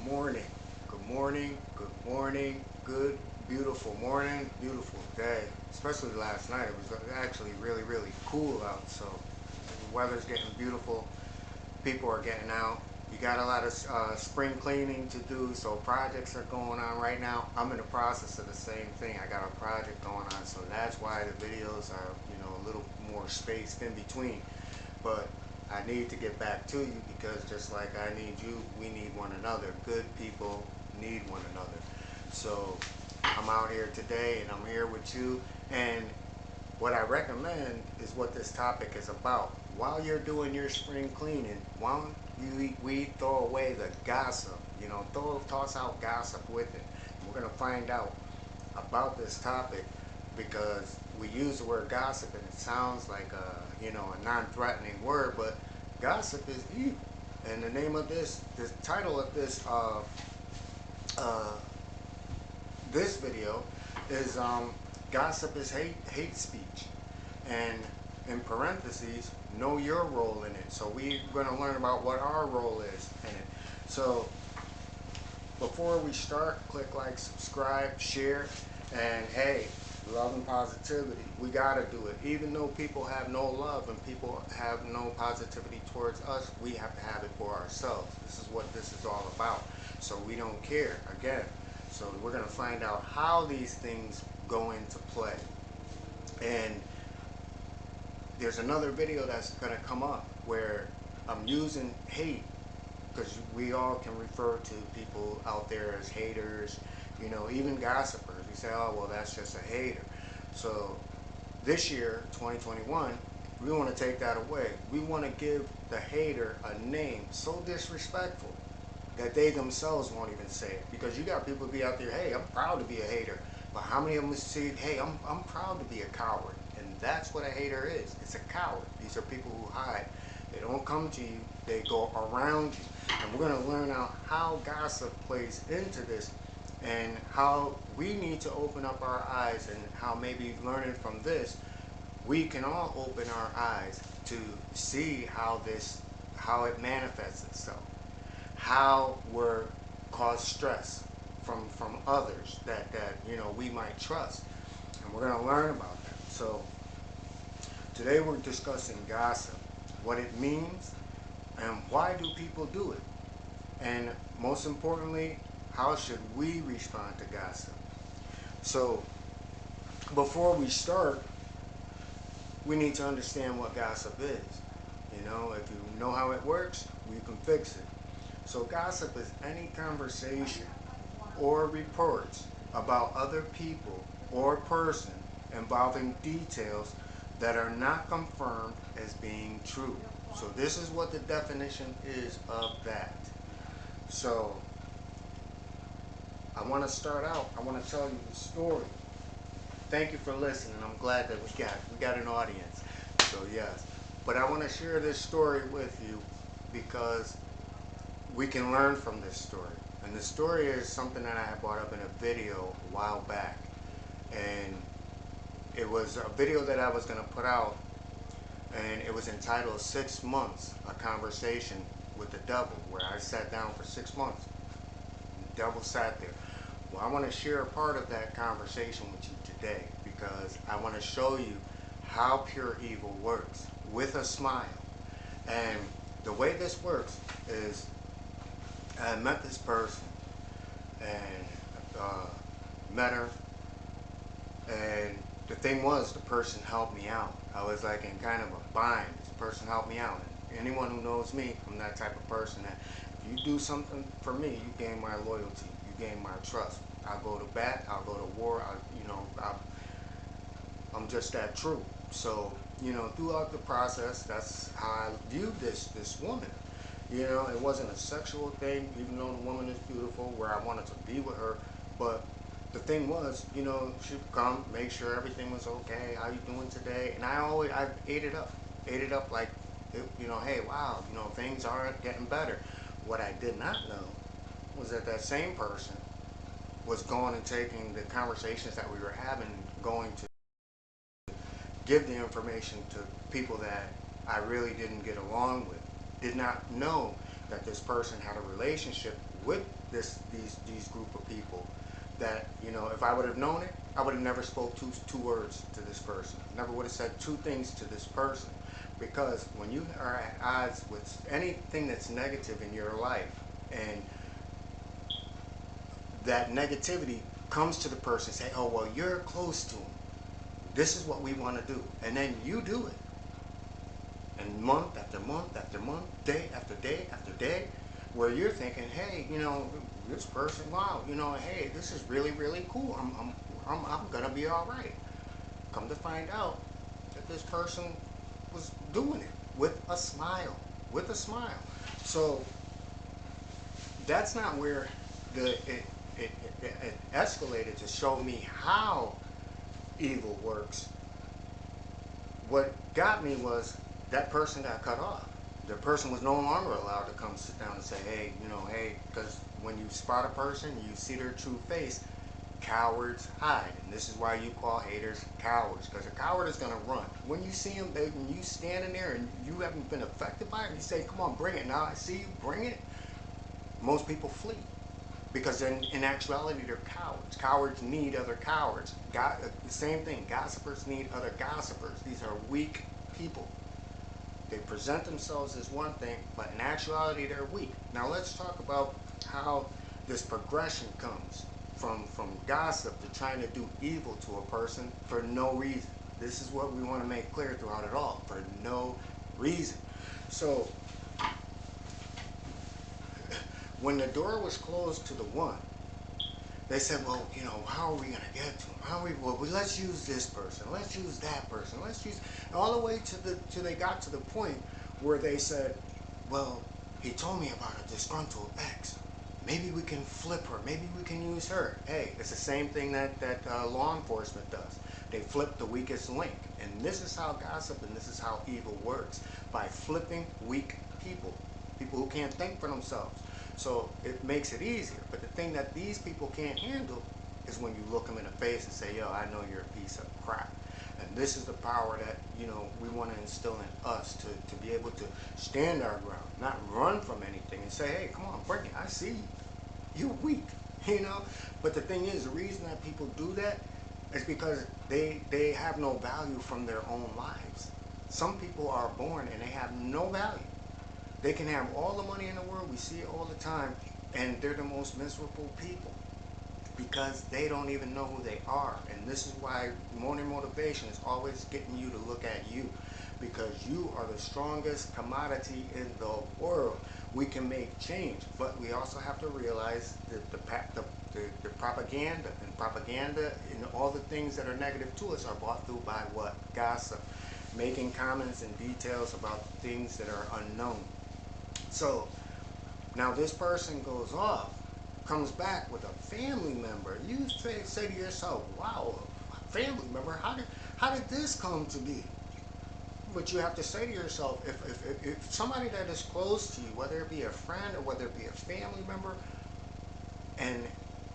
morning. Good morning. Good morning. Good, beautiful morning. Beautiful day. Especially last night. It was actually really cool out. So the weather's getting beautiful. People are getting out. You got a lot of spring cleaning to do. So projects are going on right now. I'm in the process of the same thing. I got a project going on. So that's why the videos are, a little more spaced in between. But I need to get back to you because just like I need you, we need one another. Good people need one another. So I'm out here today and I'm here with you. And what I recommend is what this topic is about. While you're doing your spring cleaning, why don't we throw away the gossip? Toss out gossip with it. And we're gonna find out about this topic because we use the word gossip and it sounds like a non-threatening word, but gossip is evil. And the name of the title of uh, this video is gossip is hate speech, and in parentheses, know your role in it. So we're going to learn about what our role is in it. So before we start, click like, subscribe, share, and hey, love and positivity. We gotta do it. Even though people have no love and people have no positivity towards us, we have to have it for ourselves. This is what this is all about. So we don't care, again. So we're gonna find out how these things go into play. And there's another video that's gonna come up where I'm using hate because we all can refer to people out there as haters, even gossipers. We say, oh, well, that's just a hater. So this year, 2021, we want to take that away. We want to give the hater a name so disrespectful that they themselves won't even say it. Because you got people be out there, hey, I'm proud to be a hater. But how many of them say, hey, I'm proud to be a coward? And that's what a hater is. It's a coward. These are people who hide. They don't come to you, they go around you. And we're going to learn out how gossip plays into this and how we need to open up our eyes, and how maybe learning from this, we can all open our eyes to see how it manifests itself, how we're cause stress from others that we might trust. And we're going to learn about that. So today we're discussing gossip, what it means, and why do people do it? And most importantly, how should we respond to gossip? So before we start, we need to understand what gossip is. If you know how it works, we can fix it. So gossip is any conversation or reports about other people or person involving details that are not confirmed as being true. So this is what the definition is of that. So I want to start out, I want to tell you the story. Thank you for listening. I'm glad that we got an audience. So yes. But I want to share this story with you because we can learn from this story. And the story is something that I had brought up in a video a while back. And it was a video that I was going to put out, and it was entitled 6 Months, A Conversation with the Devil, where I sat down for 6 months. The devil sat there. Well, I want to share a part of that conversation with you today because I want to show you how pure evil works with a smile. And the way this works is I met this person and met her, and the thing was, the person helped me out. I was like in kind of a bind. This person helped me out. And anyone who knows me, I'm that type of person that if you do something for me, you gain my loyalty, you gain my trust. I'll go to bat, I'll go to war, I'm just that true. So, throughout the process, that's how I viewed this woman. It wasn't a sexual thing, even though the woman is beautiful, where I wanted to be with her. But the thing was, she'd come, make sure everything was okay. How you doing today? And I ate it up like, hey, wow, things aren't getting better. What I did not know was that same person was going and taking the conversations that we were having, going to give the information to people that I really didn't get along with, did not know that this person had a relationship with these group of people, that, you know, if I would have known it, I would have never spoke two words to this person. Never would have said two things to this person. Because when you are at odds with anything that's negative in your life, and that negativity comes to the person, say, oh, well, you're close to him, this is what we want to do, and then you do it, and month after month after month, day after day after day, where you're thinking, hey, you know, this person, wow, you know, hey, this is really, really cool. I'm gonna be all right. Come to find out that this person was doing it with a smile, with a smile. So that's not where it escalated to show me how evil works. What got me was that person got cut off. The person was no longer allowed to come sit down and say, hey, you know, hey, because when you spot a person, you see their true face, cowards hide. And this is why you call haters cowards, because a coward is going to run. When you see them, when you standing there and you haven't been affected by it, and you say, come on, bring it. Now I see you, bring it. Most people flee. Because in actuality, they're cowards. Cowards need other cowards. The same thing, gossipers need other gossipers. These are weak people. They present themselves as one thing, but in actuality, they're weak. Now let's talk about how this progression comes from gossip to trying to do evil to a person for no reason. This is what we want to make clear throughout it all, for no reason. So when the door was closed to the one, they said, well, you know, how are we going to get to him? How are we, well, let's use this person. Let's use that person. Let's use, all the way to they got to the point where they said, well, he told me about a disgruntled ex. Maybe we can flip her. Maybe we can use her. Hey, it's the same thing that law enforcement does. They flip the weakest link. And this is how gossip and this is how evil works. By flipping weak people. People who can't think for themselves. So it makes it easier. But the thing that these people can't handle is when you look them in the face and say, yo, I know you're a piece of crap. And this is the power that, you know, we want to instill in us to be able to stand our ground, not run from anything and say, hey, come on, bring it. I see you. You're weak, you know? But the thing is, the reason that people do that is because they have no value from their own lives. Some people are born and they have no value. They can have all the money in the world, we see it all the time, and they're the most miserable people because they don't even know who they are. And this is why morning motivation is always getting you to look at you, because you are the strongest commodity in the world. We can make change, but we also have to realize that the propaganda and all the things that are negative to us are brought through by what? Gossip. Making comments and details about things that are unknown. So now this person goes off, comes back with a family member. You say to yourself, wow, a family member, how did this come to be? But you have to say to yourself, if somebody that is close to you, whether it be a friend or whether it be a family member, and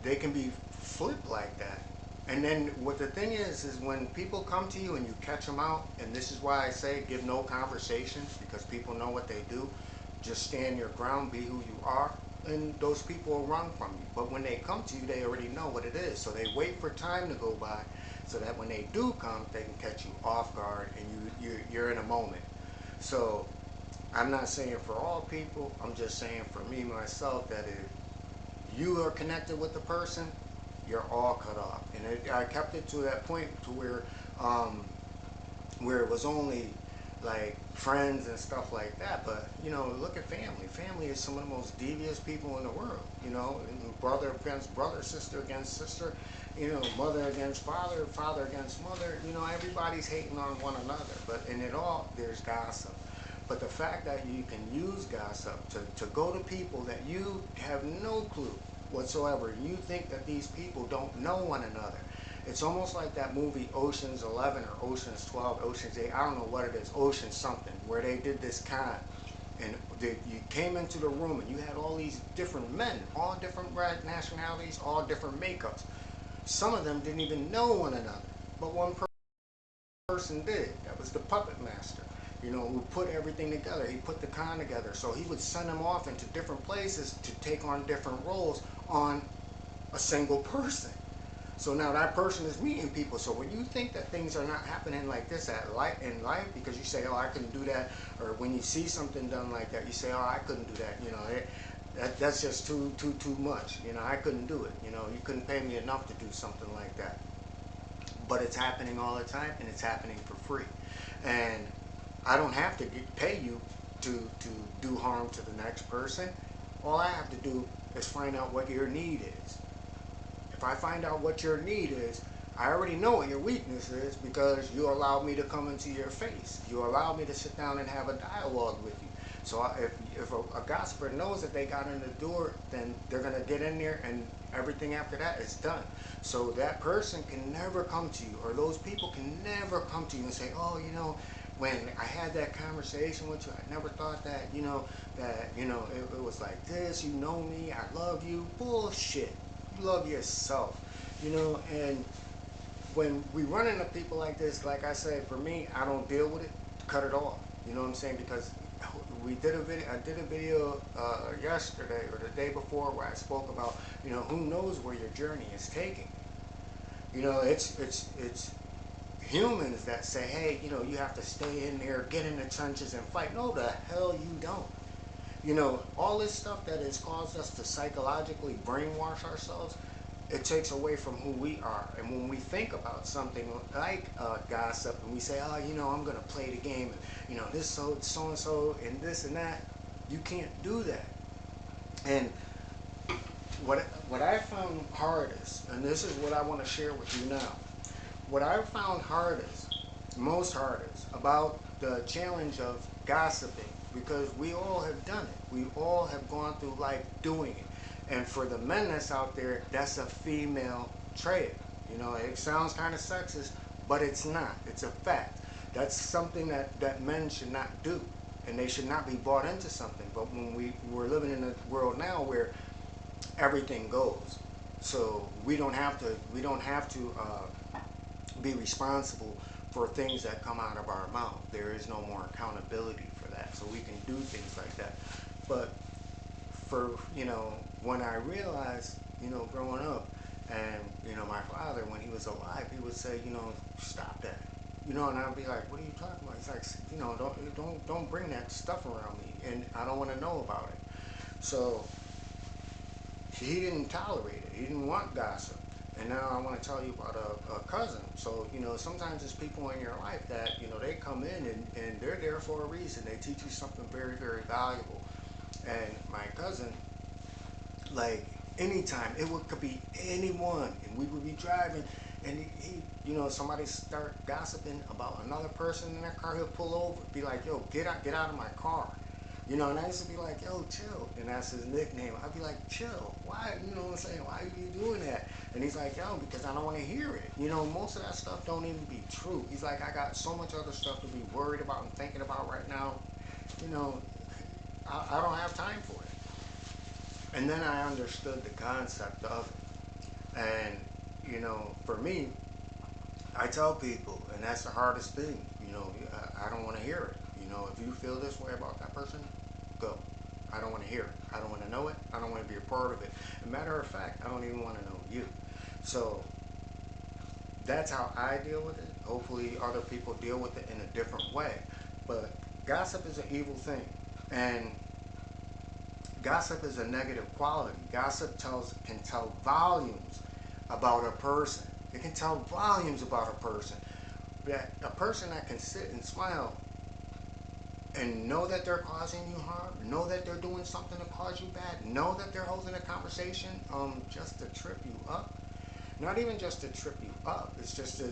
they can be flipped like that. And then what the thing is when people come to you and you catch them out, and this is why I say give no conversations, because people know what they do. Just stand your ground, be who you are, and those people will run from you. But when they come to you, they already know what it is. So they wait for time to go by so that when they do come, they can catch you off guard and you're in a moment. So I'm not saying for all people, I'm just saying for me, myself, that if you are connected with the person, you're all cut off. And I kept it to that point to where it was only like friends and stuff like that. But you know, look at family. Family is some of the most devious people in the world. You know, brother against brother, sister against sister, you know, mother against father, father against mother. You know, everybody's hating on one another. But in it all, there's gossip. But the fact that you can use gossip to go to people that you have no clue whatsoever, you think that these people don't know one another. It's almost like that movie Ocean's 11 or Ocean's 12, Ocean's 8, I don't know what it is, Ocean something, where they did this con. And you came into the room and you had all these different men, all different nationalities, all different makeups. Some of them didn't even know one another, but one person did. That was the puppet master. who put everything together. He put the con together. So he would send them off into different places to take on different roles on a single person. So now that person is meeting people. So when you think that things are not happening like this in life, because you say, oh, I couldn't do that, or when you see something done like that, you say, oh, I couldn't do that. That's just too much. I couldn't do it. You couldn't pay me enough to do something like that. But it's happening all the time, and it's happening for free. And I don't have to pay you to do harm to the next person. All I have to do is find out what your need is. If I find out what your need is, I already know what your weakness is, because you allowed me to come into your face. You allowed me to sit down and have a dialogue with you. So if a gossiper knows that they got in the door, then they're going to get in there, and everything after that is done. So that person can never come to you, or those people can never come to you and say, oh, when I had that conversation with you, I never thought that, it was like this. You know me, I love you. Bullshit. You love yourself, and when we run into people like this, like I said, for me, I don't deal with it. Cut it off. You know what I'm saying? Because I did a video yesterday or the day before where I spoke about, who knows where your journey is taking. It's humans that say, hey, you have to stay in there, get in the trenches and fight. No, the hell you don't. All this stuff that has caused us to psychologically brainwash ourselves, it takes away from who we are. And when we think about something like gossip, and we say, oh, I'm going to play the game, and, this so-and-so and this and that, you can't do that. And what I found hardest, and this is what I want to share with you now, what I found most hardest about the challenge of gossiping, because we all have done it. We all have gone through life doing it. And for the men that's out there, that's a female trait. It sounds kind of sexist, but it's not. It's a fact. That's something that men should not do. And they should not be bought into something. But when we're living in a world now where everything goes, so we don't have to be responsible for things that come out of our mouth. There is no more accountability for that, so we can do things like that. But for when I realized, growing up, and my father, when he was alive, he would say, stop that, and I'd be like, what are you talking about? He's like, don't bring that stuff around me, and I don't want to know about it. So he didn't tolerate it. He didn't want gossip. And now I want to tell you about a cousin. So, sometimes there's people in your life that, they come in and they're there for a reason. They teach you something very, very valuable. And my cousin, like, anytime, could be anyone, and we would be driving, and he somebody start gossiping about another person in their car, he'll pull over, be like, yo, get out of my car. And I used to be like, yo, chill. And that's his nickname. I'd be like, chill. Why? You know what I'm saying? Why are you doing that? And he's like, yo, because I don't want to hear it. Most of that stuff don't even be true. He's like, I got so much other stuff to be worried about and thinking about right now. I don't have time for it. And then I understood the concept of it. And, for me, I tell people, and that's the hardest thing, I don't want to hear it. If you feel this way about that person, go. I don't want to hear it. I don't want to know it. I don't want to be a part of it. As a matter of fact, I don't even want to know you. So that's how I deal with it. Hopefully other people deal with it in a different way. But gossip is an evil thing. And gossip is a negative quality. Gossip can tell volumes about a person. It can tell volumes about a person. That a person that can sit and smile and know that they're causing you harm, know that they're doing something to cause you bad, know that they're holding a conversation just to trip you up. Not even just to trip you up, it's just to,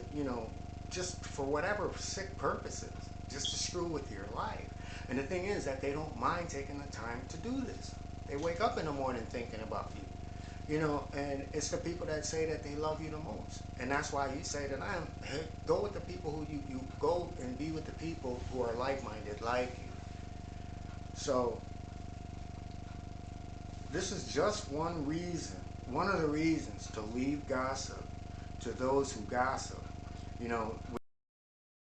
just for whatever sick purposes, just to screw with your life. And the thing is that they don't mind taking the time to do this. They wake up in the morning thinking about you. And it's the people that say that they love you the most. And that's why you say to them, hey, go with the people who you go and be with the people who are like-minded like you. So this is just one of the reasons to leave gossip to those who gossip,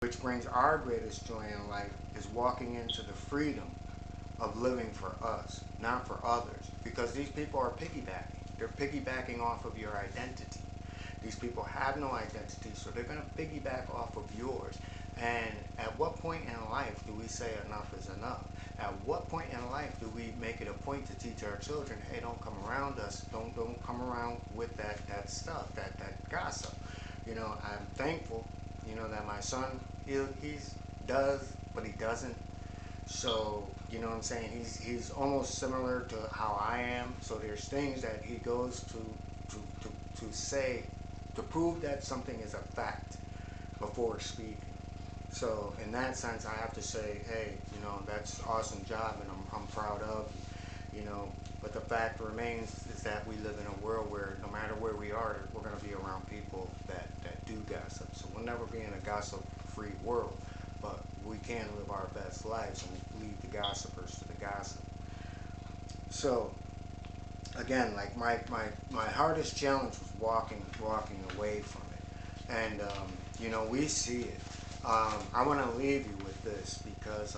which brings our greatest joy in life is walking into the freedom of living for us, not for others. Because these people are piggybacking. They're piggybacking off of your identity. These people have no identity, so they're going to piggyback off of yours. And at what point in life do we say enough is enough? At what point in life do we make it a point to teach our children, hey, don't come around us, don't come around with that stuff, that gossip. You know, I'm thankful, you know, that my son, he's does, but he doesn't. So, you know what I'm saying? He's almost similar to how I am. So there's things that he goes to say to prove that something is a fact before speaking. So in that sense, I have to say, hey, you know, that's an awesome job, and I'm proud of you, you know. But the fact remains is that we live in a world where no matter where we are, we're going to be around people that do gossip. So we'll never be in a gossip-free world, but we can live our best lives and leave the gossipers to the gossip. So again, like my hardest challenge was walking away from it, and you know, we see it. I want to leave you with this because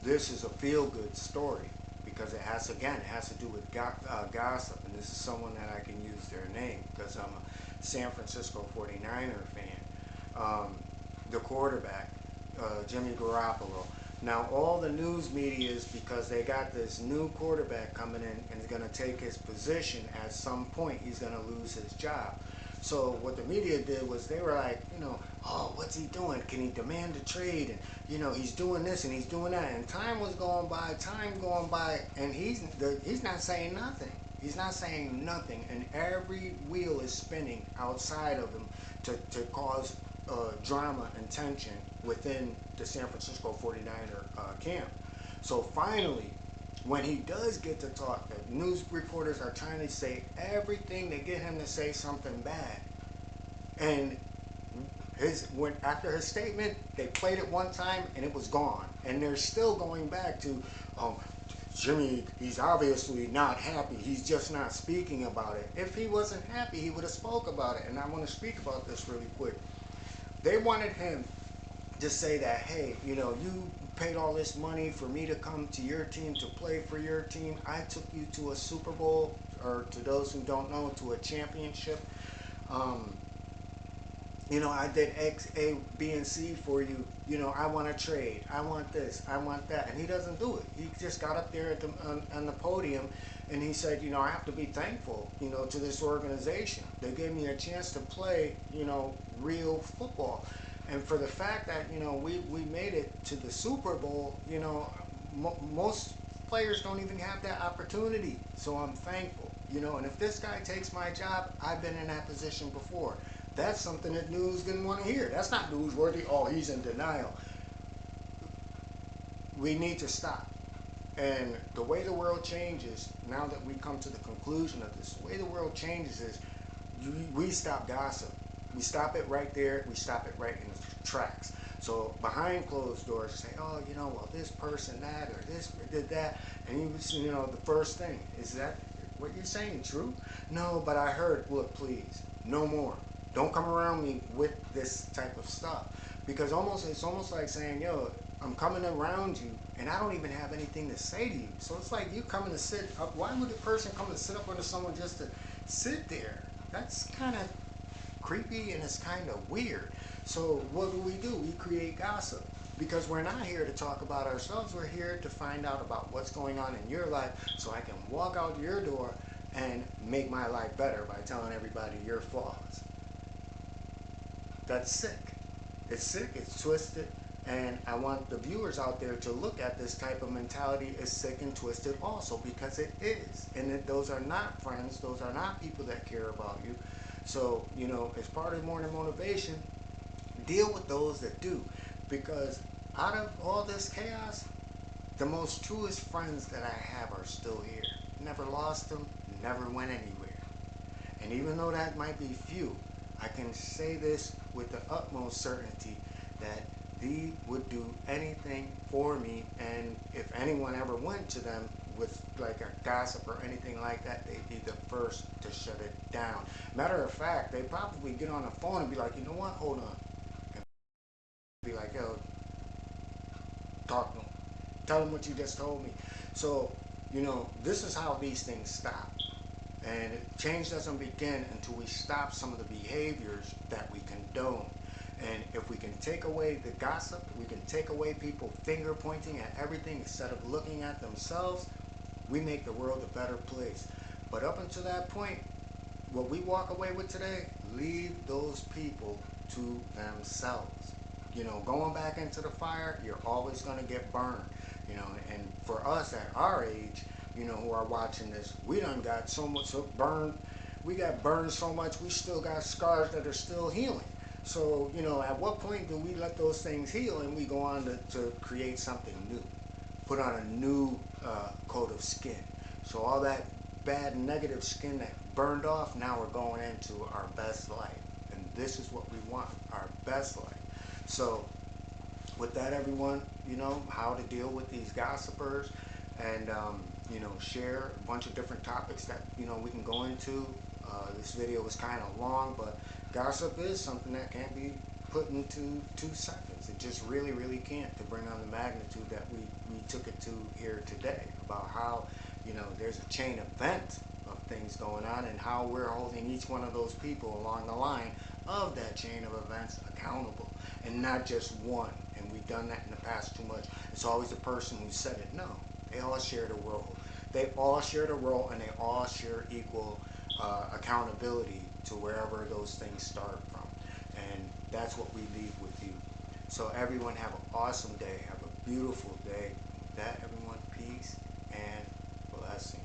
this is a feel-good story, because it has to do with gossip, and this is someone that I can use their name because I'm a San Francisco 49er fan. The quarterback, Jimmy Garoppolo. Now all the news media is because they got this new quarterback coming in and is going to take his position. At some point he's going to lose his job. So what the media did was they were like, you know, oh, what's he doing? Can he demand a trade? And, you know, he's doing this and he's doing that. And time going by, and he's not saying nothing. He's not saying nothing. And every wheel is spinning outside of him to cause drama and tension within the San Francisco 49er camp. So finally, when he does get to talk, the news reporters are trying to say everything to get him to say something bad. And after his statement, they played it one time and it was gone. And they're still going back to, Jimmy, he's obviously not happy. He's just not speaking about it. If he wasn't happy, he would have spoke about it. And I want to speak about this really quick. They wanted him to say that, hey, you know, you paid all this money for me to come to your team, to play for your team. I took you to a Super Bowl, or to those who don't know, to a championship. You know, I did X, A, B, and C for you. You know, I want to trade. I want this. I want that. And he doesn't do it. He just got up there on the podium and he said, you know, I have to be thankful, you know, to this organization. They gave me a chance to play, you know, real football. And for the fact that, you know, we made it to the Super Bowl, you know, most players don't even have that opportunity. So I'm thankful, you know. And if this guy takes my job, I've been in that position before. That's something that news didn't want to hear. That's not newsworthy. Oh, he's in denial. We need to stop. And the way the world changes, now that we come to the conclusion of this, the way the world changes is we stop gossip. We stop it right there. We stop it right in the tracks. So behind closed doors, say, oh, you know, well, this person that, or this did that. And you know, the first thing, is that what you're saying true? No, but I heard, look, please, no more. Don't come around me with this type of stuff. Because it's almost like saying, yo, I'm coming around you and I don't even have anything to say to you. So it's like you coming to sit up. Why would a person come and sit up under someone just to sit there? That's kind of creepy and it's kind of weird. So what do? We create gossip. Because we're not here to talk about ourselves. We're here to find out about what's going on in your life so I can walk out your door and make my life better by telling everybody your flaws. That's sick. It's sick, it's twisted, and I want the viewers out there to look at this type of mentality as sick and twisted also, because it is. And those are not friends, those are not people that care about you. So, you know, as part of morning motivation, deal with those that do. Because out of all this chaos, the most truest friends that I have are still here. Never lost them, never went anywhere. And even though that might be few, I can say this with the utmost certainty that they would do anything for me, and if anyone ever went to them with like a gossip or anything like that, they'd be the first to shut it down. Matter of fact, they'd probably get on the phone and be like, you know what, hold on. And be like, yo, Tell them what you just told me. So, you know, this is how these things stop. And change doesn't begin until we stop some of the behaviors that we condone. And if we can take away the gossip, we can take away people finger pointing at everything instead of looking at themselves, we make the world a better place. But up until that point, what we walk away with today, leave those people to themselves. You know, going back into the fire, you're always going to get burned. You know, and for us at our age, you know, who are watching this, we done got so much burned. We got burned so much, we still got scars that are still healing. So, you know, at what point do we let those things heal and we go on to create something new? Put on a new coat of skin. So all that bad negative skin that burned off, now we're going into our best life. And this is what we want, our best life. So with that, everyone, you know, how to deal with these gossipers, and you know, share a bunch of different topics that, you know, we can go into. This video was kind of long, but gossip is something that can't be put into 2 seconds. It just really, really can't, to bring on the magnitude that we took it to here today, about how, you know, there's a chain event of things going on, and how we're holding each one of those people along the line of that chain of events accountable, and not just one. And we've done that in the past too much. It's always the person who said it. No, they all share the role. They all share the role, and they all share equal accountability to wherever those things start from. And that's what we leave with you. So everyone, have an awesome day. Have a beautiful day. With that, everyone, peace and blessings.